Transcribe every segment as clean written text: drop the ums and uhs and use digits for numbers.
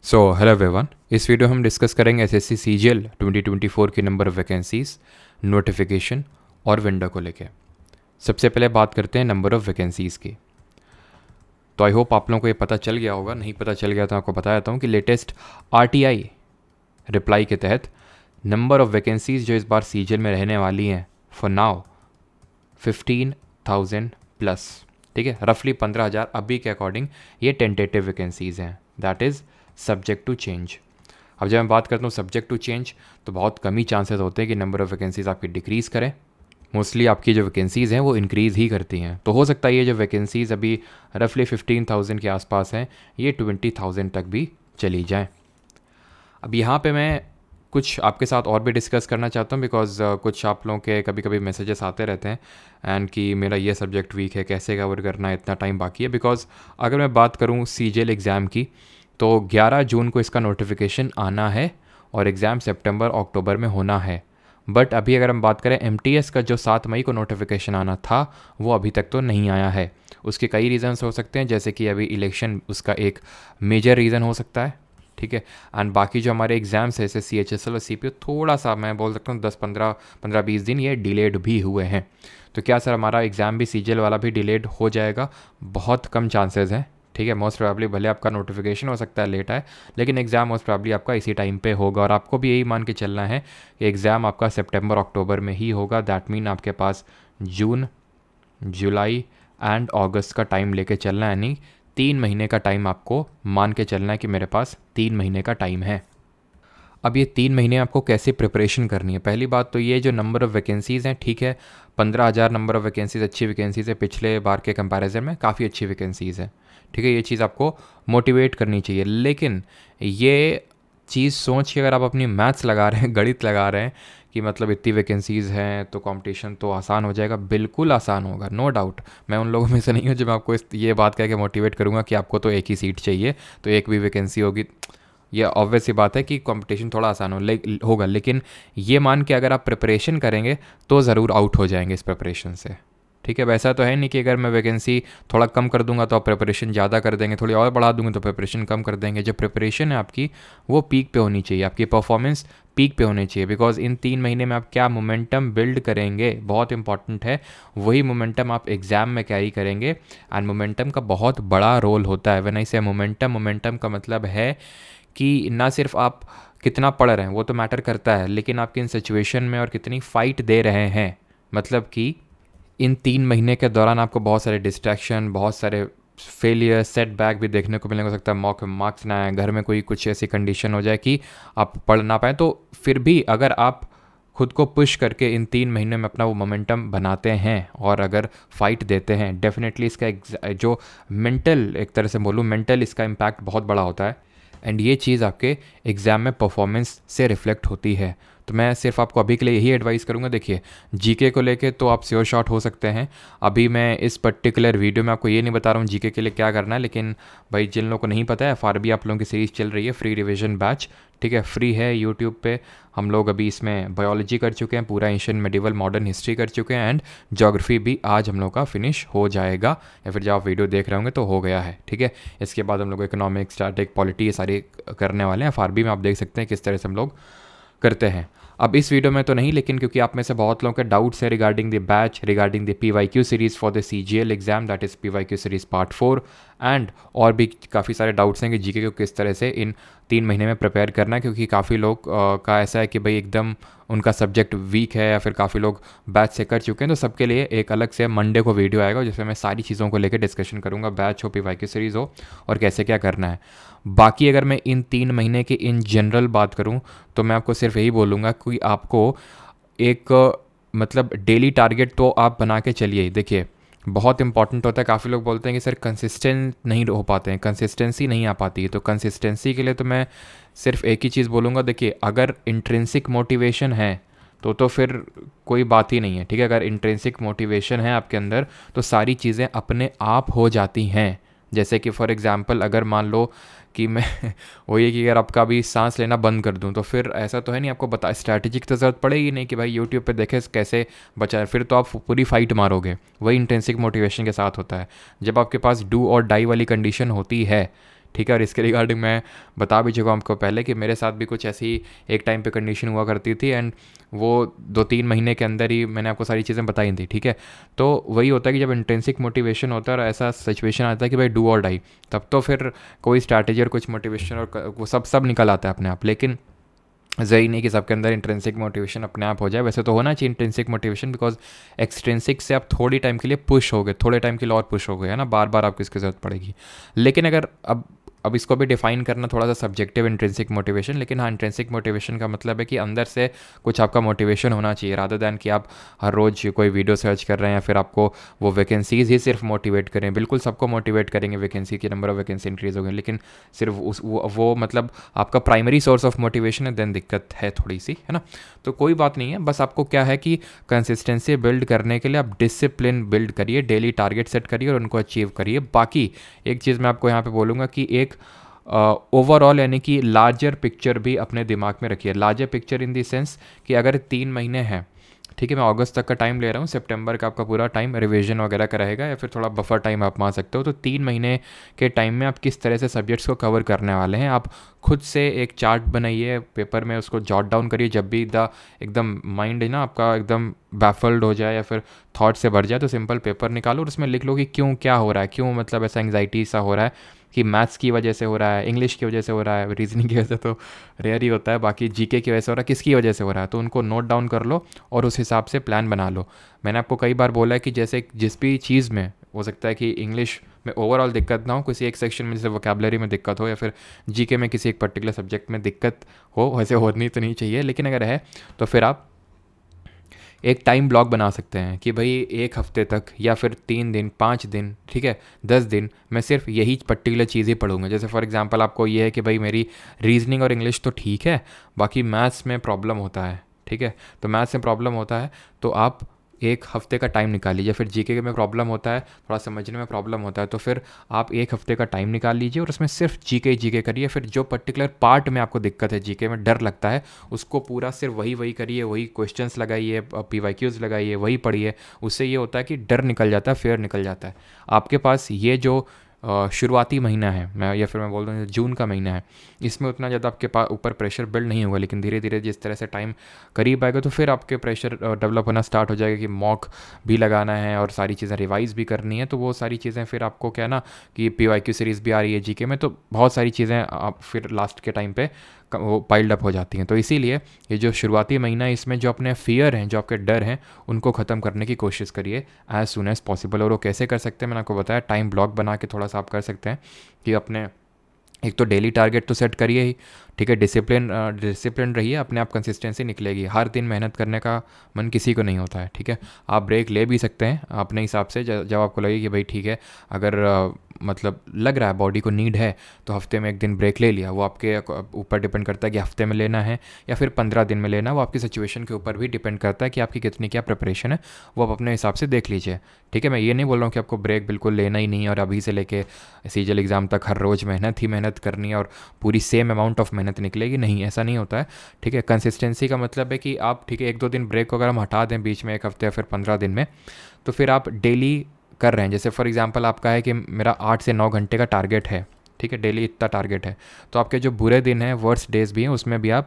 Hello everyone. इस video हम discuss करेंगे एसएससी सीजीएल 2024 की नंबर ऑफ़ वैकेंसीज़, नोटिफिकेशन और विंडो को लेके। सबसे पहले बात करते हैं नंबर ऑफ़ वैकेंसीज़ की। तो आई होप आप लोगों को ये पता चल गया होगा, नहीं पता चल गया तो आपको बता देता हूँ कि लेटेस्ट आरटीआई रिप्लाई के तहत नंबर ऑफ़ वैकेंसीज़ जो इस बार सीजीएल में रहने वाली हैं फॉर नाउ 15,000 प्लस। ठीक है, रफली 15,000 अभी के अकॉर्डिंग ये टेंटेटिव वैकेंसीज़ हैं, that is subject to change. अब जब मैं बात करता हूँ सब्जेक्ट टू चेंज तो बहुत कम ही चांसेस होते हैं कि नंबर ऑफ़ वैकेंसीज़ आपकी डिक्रीज़ करें। मोस्टली आपकी जो वैकेंसीज़ हैं वो इंक्रीज़ ही करती हैं। तो हो सकता है ये जो वैकेंसीज़ अभी रफली 15,000 के आसपास हैं ये 20,000 तक भी चली जाएँ। अब यहाँ पे मैं कुछ आपके साथ और भी डिस्कस करना चाहता हूँ बिकॉज कुछ आप लोगों के कभी कभी मैसेजेस आते रहते हैं एंड कि मेरा ये सब्जेक्ट वीक है, कैसे कवर करना है, इतना टाइम बाकी है। बिकॉज अगर मैं बात करूँ सीजीएल एग्ज़ाम की तो 11 जून को इसका नोटिफिकेशन आना है और एग्ज़ाम सितंबर अक्टूबर में होना है। बट अभी अगर हम बात करें एमटीएस का जो 7 मई को नोटिफिकेशन आना था वो अभी तक तो नहीं आया है। उसके कई रीज़न्स हो सकते हैं, जैसे कि अभी इलेक्शन उसका एक मेजर रीज़न हो सकता है। ठीक है, एंड बाकी जो हमारे एग्ज़ाम्स है जैसे CHSL और CPO थोड़ा सा मैं बोल सकता हूँ 10-15-20 दिन ये डिलेड भी हुए हैं। तो क्या सर हमारा एग्ज़ाम भी सीजीएल वाला भी डिलेड हो जाएगा? बहुत कम चांसेस हैं। ठीक है, मोस्ट प्रोबेबली भले आपका नोटिफिकेशन हो सकता है लेट आए लेकिन एग्ज़ाम मोस्ट प्रोबेबली आपका इसी टाइम पे होगा और आपको भी यही मान के चलना है कि एग्ज़ाम आपका सितंबर अक्टूबर में ही होगा। दैट मीन आपके पास जून, जुलाई एंड अगस्त का टाइम लेके चलना है, यानी 3 महीने का टाइम आपको मान के चलना है कि मेरे पास 3 महीने का टाइम है। अब ये 3 महीने आपको कैसे प्रिपरेशन करनी है? पहली बात तो ये जो नंबर ऑफ़ वैकेंसीज़ हैं, ठीक है 15,000 नंबर ऑफ़ वैकेंसीज़ अच्छी वैकेंसीज़ है, पिछले बार के कंपैरिजन में काफ़ी अच्छी वैकेंसीज़ है। ठीक है, ये चीज़ आपको मोटिवेट करनी चाहिए। लेकिन ये चीज़ सोच के अगर आप अपनी मैथ्स लगा रहे हैं, गणित लगा रहे हैं कि मतलब इतनी वैकेंसीज़ हैं तो कंपटीशन तो आसान हो जाएगा, बिल्कुल आसान होगा, नो डाउट। मैं उन लोगों में से नहीं हूँ जो मैं आपको ये बात कह के मोटिवेट करूँगा कि आपको तो एक ही सीट चाहिए तो एक भी वैकेंसी होगी। ये ऑब्वियस सी बात है कि कंपटीशन थोड़ा आसान होगा, लेकिन ये मान के अगर आप प्रिपरेशन करेंगे तो ज़रूर आउट हो जाएंगे इस प्रिपरेशन से। ठीक है, वैसा तो है नहीं कि अगर मैं वैकेंसी थोड़ा कम कर दूंगा तो आप प्रिपरेशन ज़्यादा कर देंगे, थोड़ी और बढ़ा दूंगा तो प्रिपरेशन कम कर देंगे। जो प्रिपरेशन है आपकी वो पीक पे होनी चाहिए, आपकी परफॉर्मेंस पीक पे होनी चाहिए। बिकॉज इन 3 महीने में आप क्या मोमेंटम बिल्ड करेंगे बहुत इंपॉर्टेंट है, वही मोमेंटम आप एग्ज़ाम में कैरी करेंगे। एंड मोमेंटम का बहुत बड़ा रोल होता है। व्हेन आई से मोमेंटम का मतलब है कि ना सिर्फ आप कितना पढ़ रहे हैं वो तो मैटर करता है, लेकिन आप किन सिचुएशन में और कितनी फ़ाइट दे रहे हैं। मतलब कि इन 3 महीने के दौरान आपको बहुत सारे डिस्ट्रैक्शन, बहुत सारे फेलियर, सेटबैक भी देखने को मिलेंगे। हो सकता है मार्क्स ना आए, घर में कोई कुछ ऐसी कंडीशन हो जाए कि आप पढ़ ना पाएँ। तो फिर भी अगर आप खुद को पुश करके इन 3 महीने में अपना वो मोमेंटम बनाते हैं और अगर फाइट देते हैं, डेफिनेटली इसका जो मेंटल, एक तरह से बोलूँ मेंटल, इसका इम्पैक्ट बहुत बड़ा होता है। एंड ये चीज़ आपके एग्ज़ाम में परफॉर्मेंस से रिफ्लेक्ट होती है। तो मैं सिर्फ आपको अभी के लिए यही एडवाइस करूँगा। देखिए, जीके को लेके तो आप श्योर शॉट हो सकते हैं। अभी मैं इस पर्टिकुलर वीडियो में आपको ये नहीं बता रहा हूँ जीके के लिए क्या करना है, लेकिन भाई जिन लोगों को नहीं पता है, एफआरबी आप लोगों की सीरीज़ चल रही है फ्री रिविजन बैच। ठीक है, फ्री है यूट्यूब पे। हम लोग अभी इसमें बायोलॉजी कर चुके हैं, पूरा एशियन मेडिवल मॉडर्न हिस्ट्री कर चुके हैं एंड ज्योग्राफी भी आज हम लोग का फिनिश हो जाएगा, या फिर जब आप वीडियो देख रहे होंगे तो हो गया है। ठीक है, इसके बाद हम लोग इकोनॉमिक्स, स्टैटिक, पॉलिटी ये सारी करने वाले हैं। एफआरबी में आप देख सकते हैं किस तरह से हम लोग करते हैं। अब इस वीडियो में तो नहीं, लेकिन क्योंकि आप में से बहुत लोगों के डाउट्स है regarding the batch, regarding the PYQ series for the CGL exam, that is PYQ series part 4, and और भी काफ़ी सारे डाउट्स हैं कि जीके को किस तरह से इन 3 महीने में प्रिपेयर करना है। क्योंकि काफ़ी लोग का ऐसा है कि भाई एकदम उनका सब्जेक्ट वीक है या फिर काफ़ी लोग बैच से कर चुके हैं। तो सबके लिए एक अलग से मंडे को वीडियो आएगा जिसमें मैं सारी चीज़ों को लेकर डिस्कशन करूँगा, बैच हो, PYQ सीरीज़ हो और कैसे क्या करना है। बाकी अगर मैं इन 3 महीने की इन जनरल बात करूं तो मैं आपको सिर्फ यही बोलूँगा कि आपको एक मतलब डेली टारगेट तो आप बना के चलिए। देखिए, बहुत इंपॉर्टेंट होता है। काफ़ी लोग बोलते हैं कि सर कंसिस्टेंट नहीं हो पाते हैं, कंसिस्टेंसी नहीं आ पाती है। तो कंसिस्टेंसी के लिए तो मैं सिर्फ एक ही चीज़ बोलूँगा। देखिए, अगर इंट्रिंसिक मोटिवेशन है तो फिर कोई बात ही नहीं है। ठीक है, अगर इंट्रिंसिक मोटिवेशन है आपके अंदर तो सारी चीज़ें अपने आप हो जाती हैं। जैसे कि फॉर एग्ज़ाम्पल अगर मान लो कि मैं वही है कि अगर आपका भी सांस लेना बंद कर दूं तो फिर ऐसा तो है नहीं, आपको बता स्ट्रैटेजी की तो ज़रूरत पड़ेगी नहीं कि भाई यूट्यूब पे देखे कैसे बचाए, फिर तो आप पूरी फाइट मारोगे। वही इंटेंसिक मोटिवेशन के साथ होता है। जब आपके पास डू और डाई वाली कंडीशन होती है, ठीक है। और इसके रिगार्डिंग मैं बता भी चुका हूँ आपको पहले कि मेरे साथ भी कुछ ऐसी एक टाइम पे कंडीशन हुआ करती थी, एंड वो 2-3 महीने के अंदर ही मैंने आपको सारी चीज़ें बताई थी, ठीक है। तो वही होता है कि जब इंट्रिंसिक मोटिवेशन होता है और ऐसा सिचुएशन आता है कि भाई डू और डाई, तब तो फिर कोई स्ट्रैटेजी और कुछ मोटिवेशन और वो सब निकल आता है अपने आप। लेकिन ज़रूरी नहीं कि सबके अंदर इंट्रिंसिक मोटिवेशन अपने आप हो जाए, वैसे तो होना चाहिए इंट्रिंसिक मोटिवेशन, बिकॉज एक्सट्रिंसिक से आप थोड़ी टाइम के लिए पुश हो गए, थोड़े टाइम के लिए और पुश हो गए, है ना, बार बार आपको इसकी ज़रूरत पड़ेगी। लेकिन अगर अब इसको भी डिफाइन करना थोड़ा सा सब्जेक्टिव इंट्रिंसिक मोटिवेशन, लेकिन हाँ, इंट्रिंसिक मोटिवेशन का मतलब है कि अंदर से कुछ आपका मोटिवेशन होना चाहिए, रादर दैन कि आप हर रोज़ कोई वीडियो सर्च कर रहे हैं या फिर आपको वो वैकेंसीज़ ही सिर्फ मोटिवेट करें। बिल्कुल सबको मोटिवेट करेंगे, वैकेंसी की नंबर ऑफ वैकेंसी इंक्रीज़ हो गई, लेकिन सिर्फ वो मतलब आपका प्राइमरी सोर्स ऑफ मोटिवेशन है, देन दिक्कत है थोड़ी सी, है ना। तो कोई बात नहीं है, बस आपको क्या है कि कंसिस्टेंसी बिल्ड करने के लिए आप डिसिप्लिन बिल्ड करिए, डेली टारगेट सेट करिए और उनको अचीव करिए। बाकी एक चीज़ मैं आपको यहाँ पे बोलूँगा कि एक ओवरऑल यानी कि लार्जर पिक्चर भी अपने दिमाग में रखिए। Larger picture in the sense कि अगर 3 महीने हैं, ठीक है, मैं अगस्त तक का टाइम ले रहा हूँ, सितंबर का आपका पूरा टाइम रिवीजन वगैरह का रहेगा या फिर थोड़ा बफर टाइम आप मान सकते हो। तो 3 महीने के टाइम में आप किस तरह से सब्जेक्ट्स को कवर करने वाले हैं, आप खुद से एक चार्ट बनाइए, पेपर में उसको जॉट डाउन करिए। जब भी एकदम माइंड है ना आपका एकदम बैफल्ड हो जाए या फिर थॉट से भर जाए, तो सिंपल पेपर निकालो और उसमें लिख लो कि क्यों क्या हो रहा है, क्यों मतलब ऐसा एंग्जाइटी सा हो रहा है, कि मैथ्स की वजह से हो रहा है, इंग्लिश की वजह से हो रहा है, रीजनिंग की वजह से तो रेयर ही होता है, बाकी जीके की वजह से हो रहा है, किसकी वजह से हो रहा है, तो उनको नोट डाउन कर लो और उस हिसाब से प्लान बना लो। मैंने आपको कई बार बोला है कि जैसे जिस भी चीज़ में हो सकता है कि इंग्लिश में ओवरऑल दिक्कत ना हो, किसी एक सेक्शन में जैसे वोकैबुलरी में दिक्कत हो या फिर जीके में किसी एक पर्टिकुलर सब्जेक्ट में दिक्कत हो, वैसे होनी तो नहीं चाहिए, लेकिन अगर है तो फिर आप एक टाइम ब्लॉक बना सकते हैं कि भाई 1 हफ्ते तक या फिर 3 दिन, 5 दिन, ठीक है, 10 दिन मैं सिर्फ यही पर्टिकुलर चीज़ें पढ़ूंगा। जैसे फॉर एग्जांपल आपको ये है कि भाई मेरी रीजनिंग और इंग्लिश तो ठीक है, बाकी मैथ्स में प्रॉब्लम होता है, ठीक है, तो मैथ्स में प्रॉब्लम होता है तो आप 1 हफ्ते का टाइम निकाल लीजिए। फिर जीके में प्रॉब्लम होता है, थोड़ा समझने में प्रॉब्लम होता है, तो फिर आप 1 हफ्ते का टाइम निकाल लीजिए और उसमें सिर्फ जीके करिए। फिर जो पर्टिकुलर पार्ट में आपको दिक्कत है, जीके में डर लगता है, उसको पूरा सिर्फ वही करिए, वही क्वेश्चंस लगाइए, PYQs लगाइए, वही पढ़िए। उससे ये होता है कि डर निकल जाता है, फेयर निकल जाता है आपके पास। ये जो शुरुआती महीना है, मैं या फिर मैं बोल दूँ जून का महीना है, इसमें उतना ज़्यादा आपके पास ऊपर प्रेशर बिल्ड नहीं होगा, लेकिन धीरे धीरे जिस तरह से टाइम करीब आएगा तो फिर आपके प्रेशर डेवलप होना स्टार्ट हो जाएगा कि मॉक भी लगाना है और सारी चीज़ें रिवाइज भी करनी है। तो वो सारी चीज़ें फिर आपको क्या ना कि PYQ सीरीज़ भी आ रही है जीके में, तो बहुत सारी चीज़ें आप फिर लास्ट के टाइम पे वो पाइल्ड अप हो जाती हैं। तो इसीलिए ये जो शुरुआती महीना है, इसमें जो अपने फियर हैं, जो आपके डर हैं, उनको ख़त्म करने की कोशिश करिए एज़ सुन एज़ पॉसिबल। और वो कैसे कर सकते हैं मैंने आपको बताया, टाइम ब्लॉक बना के थोड़ा सा आप कर सकते हैं कि अपने एक तो डेली टारगेट तो सेट करिए ही, ठीक है, डिसिप्लिन रहिए, अपने आप कंसिस्टेंसी निकलेगी। हर दिन मेहनत करने का मन किसी को नहीं होता है, ठीक है, आप ब्रेक ले भी सकते हैं अपने हिसाब से, जब आपको लगे कि भाई ठीक है, अगर मतलब लग रहा है बॉडी को नीड है तो हफ्ते में 1 दिन ब्रेक ले लिया। वो आपके ऊपर डिपेंड करता है कि हफ्ते में लेना है या फिर 15 दिन में लेना, वो आपकी सिचुएशन के ऊपर भी डिपेंड करता है कि आपकी कितनी क्या प्रिपरेशन है, वो आप अपने हिसाब से देख लीजिए, ठीक है। मैं ये नहीं बोल रहा हूँ कि आपको ब्रेक बिल्कुल लेना ही नहीं और अभी से लेके CGL एग्ज़ाम तक हर रोज़ मेहनत करनी है और पूरी सेम अमाउंट ऑफ मेहनत निकलेगी, नहीं, ऐसा नहीं होता है, ठीक है। कंसिस्टेंसी का मतलब है कि आप, ठीक है, 1-2 दिन ब्रेक को अगर हम हटा दें बीच में 1 हफ्ते या फिर 15 दिन में, तो फिर आप डेली कर रहे हैं। जैसे फॉर एग्जांपल आपका है कि मेरा 8 से 9 घंटे का टारगेट है, ठीक है, डेली इतना टारगेट है, तो आपके जो बुरे दिन हैं, वर्स्ट डेज भी हैं, उसमें भी आप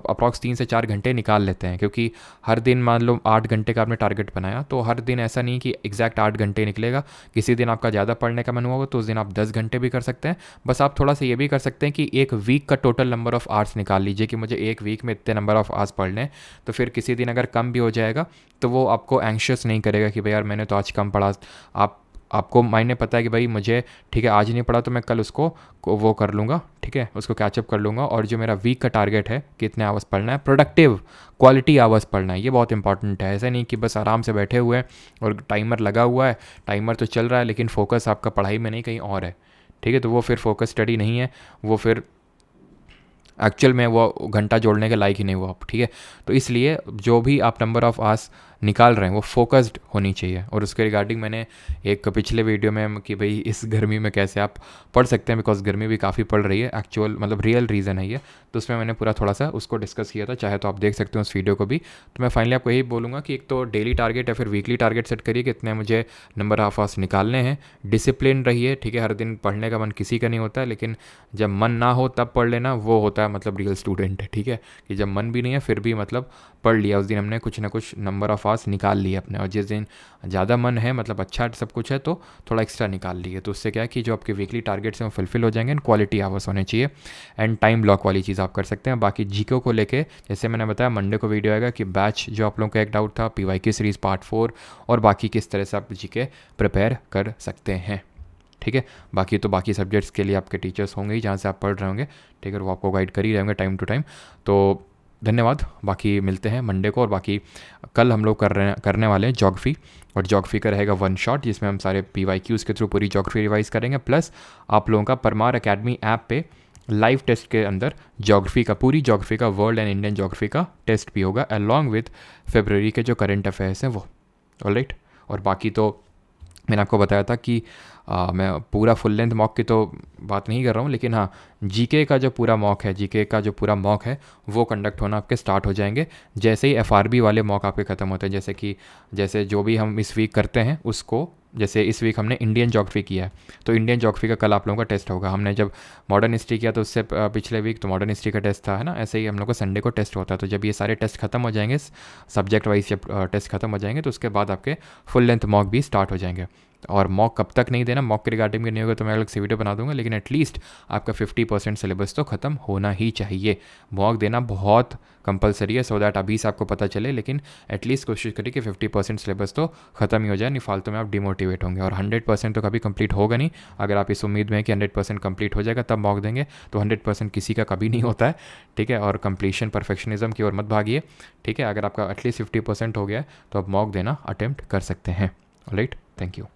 अप्रॉक्स 3 से 4 घंटे निकाल लेते हैं। क्योंकि हर दिन मान लो 8 घंटे का आपने टारगेट बनाया, तो हर दिन ऐसा नहीं कि एग्जैक्ट 8 घंटे निकलेगा। किसी दिन आपका ज़्यादा पढ़ने का मन हुआ हो तो उस दिन आप 10 घंटे भी कर सकते हैं। बस आप थोड़ा सा ये भी कर सकते हैं कि एक वीक का टोटल नंबर ऑफ़ आवर्स निकाल लीजिए कि मुझे 1 वीक में इतने नंबर ऑफ़ आवर्स पढ़ने हैं। तो फिर किसी दिन अगर कम भी हो जाएगा तो वो आपको एंग्शियस नहीं करेगा कि भाई यार मैंने तो आज कम पढ़ा। आपको माइंड में पता है कि भाई मुझे, ठीक है, आज नहीं पढ़ा तो मैं कल उसको वो कर लूँगा, ठीक है, उसको कैचअप कर लूँगा। और जो मेरा वीक का टारगेट है, कितने आवर्स पढ़ना है, प्रोडक्टिव क्वालिटी आवर्स पढ़ना है, ये बहुत इंपॉर्टेंट है। ऐसा नहीं कि बस आराम से बैठे हुए हैं और टाइमर लगा हुआ है, टाइमर तो चल रहा है लेकिन फोकस आपका पढ़ाई में नहीं कहीं और है, ठीक है, तो वो फिर फोकस स्टडी नहीं है, वो फिर एक्चुअल में वो घंटा जोड़ने के लायक ही नहीं हुआ आप, ठीक है। तो इसलिए जो भी आप नंबर ऑफ़ आवर्स निकाल रहे हैं वो फोकस्ड होनी चाहिए। और उसके रिगार्डिंग मैंने एक पिछले वीडियो में कि भाई इस गर्मी में कैसे आप पढ़ सकते हैं, बिकॉज गर्मी भी काफ़ी पड़ रही है, एक्चुअल मतलब रियल रीज़न है ये, तो उसमें मैंने पूरा थोड़ा सा उसको डिस्कस किया था, चाहे तो आप देख सकते हो उस वीडियो को भी। तो मैं फाइनली आपको यही बोलूँगा कि एक तो डेली टारगेट या फिर वीकली टारगेट सेट करिए कि इतने मुझे नंबर ऑफ आवर्स निकालने हैं। डिसिप्लिन रहिए, ठीक है, हर दिन पढ़ने का मन किसी का नहीं होता है, लेकिन जब मन ना हो तब पढ़ लेना, वो होता है मतलब रियल स्टूडेंट है, ठीक है, कि जब मन भी नहीं है फिर भी मतलब पढ़ लिया, उस दिन हमने कुछ ना कुछ नंबर ऑफ आवर्स निकाल लिए अपने। और जिस दिन ज़्यादा मन है मतलब अच्छा सब कुछ है तो थोड़ा एक्स्ट्रा निकाल लिए, तो उससे क्या है कि जो आपके वीकली टारगेट्स हैं वो फुलफिल हो जाएंगे एंड क्वालिटी आवर्स होने चाहिए। एंड टाइम ब्लॉक वाली चीज़ आप कर सकते हैं। बाकी जीके को लेके जैसे मैंने बताया मंडे को वीडियो आएगा कि बैच जो आप लोगों का एक डाउट था PYQ सीरीज़ पार्ट 4 और बाकी किस तरह से आप जीके प्रिपेयर कर सकते हैं, ठीक है। बाकी तो बाकी सब्जेक्ट्स के लिए आपके टीचर्स होंगे ही जहाँ से आप पढ़ रहे होंगे, ठीक है, वो आपको गाइड कर ही रहेंगे टाइम टू टाइम। तो धन्यवाद, बाकी मिलते हैं मंडे को। और बाकी कल हम लोग करने वाले हैं ज्योग्राफी, और ज्योग्राफी का रहेगा वन शॉट जिसमें हम सारे PYQs के थ्रू पूरी ज्योग्राफी रिवाइज करेंगे, प्लस आप लोगों का परमार एकेडमी ऐप पे लाइव टेस्ट के अंदर ज्योग्राफी का, पूरी ज्योग्राफी का, वर्ल्ड एंड इंडियन ज्योग्राफी का टेस्ट भी होगा अलॉन्ग विथ फरवरी के जो करंट अफेयर्स हैं वो। ऑलराइट, और बाकी तो मैंने आपको बताया था कि मैं पूरा फुल लेंथ मॉक की तो बात नहीं कर रहा हूँ, लेकिन हाँ जीके का जो पूरा मॉक है, जीके का जो पूरा मॉक है वो कंडक्ट होना आपके स्टार्ट हो जाएंगे जैसे ही FRB वाले मॉक आपके ख़त्म होते हैं। जैसे जो भी हम इस वीक करते हैं उसको, जैसे इस वीक हमने इंडियन ज्योग्राफी किया है तो इंडियन ज्योग्राफी का कल आप लोगों का टेस्ट होगा। हमने जब मॉडर्न हिस्ट्री किया तो उससे पिछले वीक तो मॉडर्न हिस्ट्री का टेस्ट था, है ना, ऐसे ही हम लोग को संडे को टेस्ट होता है। तो जब ये सारे टेस्ट खत्म हो जाएंगे, सब्जेक्ट वाइज जब टेस्ट खत्म हो जाएंगे तो उसके बाद आपके फुल लेंथ मॉक भी स्टार्ट हो जाएंगे। और मॉक कब तक नहीं देना, मॉक के रिगार्डिंग भी नहीं होगा तो मैं अलग से वीडियो बना दूंगा, लेकिन एटलीस्ट आपका 50% सिलेबस तो ख़त्म होना ही चाहिए। मॉक देना बहुत कंपलसरी है, सो दैट अभी से आपको पता चले, लेकिन एटलीस्ट कोशिश करिए कि 50% सिलेबस तो ख़त्म ही हो जाए, नहीं फालतू में आप डिमोटिवेट होंगे। और 100% तो कभी कंप्लीट होगा नहीं। अगर आप इस उम्मीद में हैं कि 100% कंप्लीट हो जाएगा तब मॉक देंगे, तो 100% किसी का कभी नहीं होता है, ठीक है। और कंप्लीशन परफेक्शनिज्म की ओर मत भागिए, ठीक है। अगर आपका एटलीस्ट 50% हो गया है तो आप मॉक देना अटेम्प्ट कर सकते हैं। Alright, thank you.